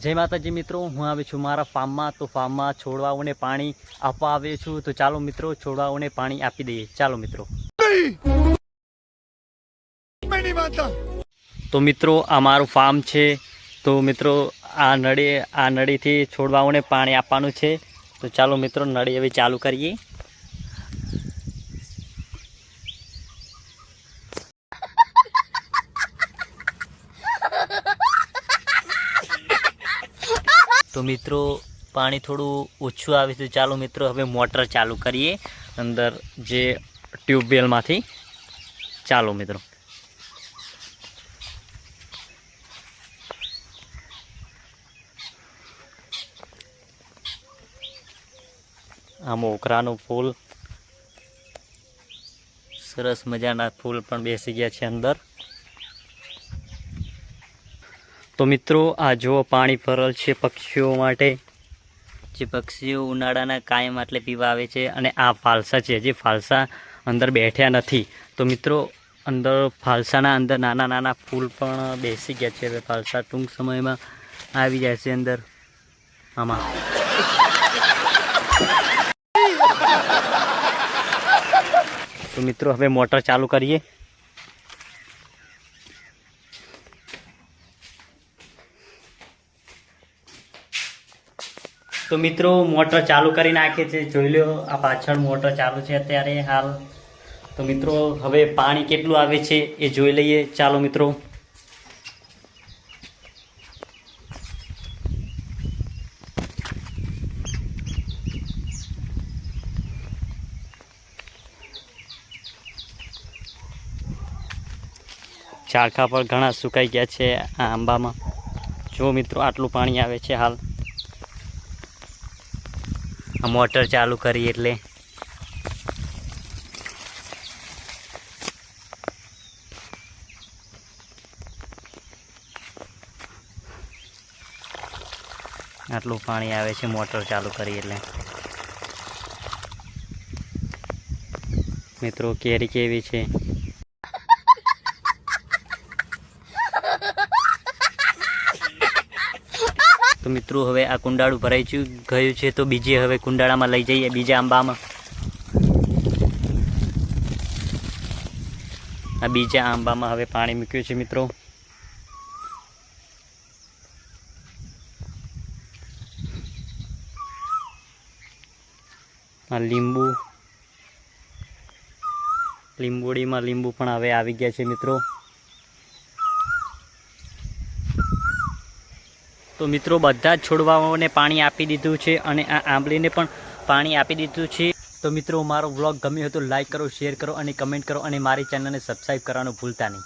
जय माताजी मित्रों, हूँ आवे छुं मारा फार्म में। तो फार्म में छोड़वाओने पाणी आपवा आवे छुं। तो चालो मित्रों छोड़वाओने पाणी आपी दईए। चालो मित्रों। मैं नहीं मानता। तो मित्रों आ मारुं फार्म छे। तो मित्रों आ नड़ी थी छोड़वाओने पाणी आपवानुं छे। तो चालो मित्रों नड़ी हवे चालू करिए। तो मित्रों पानी थोड़ू ओछुं आवे तो चालो मित्रों हवे मोटर चालू करिए अंदर जे ट्यूबवेल मांथी। चालो मित्रों। आ मोगरानुं फूल सरस मजाना फूल पण बेसी गया छे अंदर। तो मित्रों आ जो पाणी भरल छे पक्षीओ माटे, जे पक्षीओ उनाळाना कायम आटले पीवा आवे छे। अने आ फालसा छे, जे फालसा अंदर बैठ्या नथी। तो मित्रों अंदर फालसाना अंदर नाना नाना फूल पण बेसी गया छे। फालसा टूंक समयमां आवी जशे अंदर आमां। तो मित्रों हवे मोटर चालू करिए। तो मित्रों मोटर चालू करी नाखे छे। जोई लो आ पाछळ मोटर चालू छे अत्यारे हाल। तो मित्रों हवे पाणी केटલું આવે છે એ જોઈ લઈએ। ચાલો મિત્રો। ઝાડખા પર ઘણા સુકાઈ ગયા છે આ આંબામાં। જો મિત્રો આટલું પાણી આવે છે હાલ। આ મોટર ચાલુ કરી એટલે આટલું પાણી આવે છે મોટર ચાલુ કરી એટલે। મિત્રો કેરી કેવી છે। तो मित्रों हवे आ कुंडाळું ભરાઈ ગયું છે। तो बीजे हवे कुंडाळाમાં લઈ જઈએ બીજા આંબામાં। આ બીજા આંબામાં હવે પાણી મૂક્યું છે મિત્રો। આ લીંબોડીમાં લીંબુ પણ હવે આવી ગયા છે મિત્રો। तो मित्रों बधा छोड़वाओने पाणी आपी दीधुं छे अने आ आंबलीने पण पाणी आपी दीधुं छे। तो मित्रों मारो व्लॉग गम्यो हो तो लाइक करो, शेर करो अने कमेंट करो अने मारी चेनल ने सब्सक्राइब करवानुं भूलता नहीं।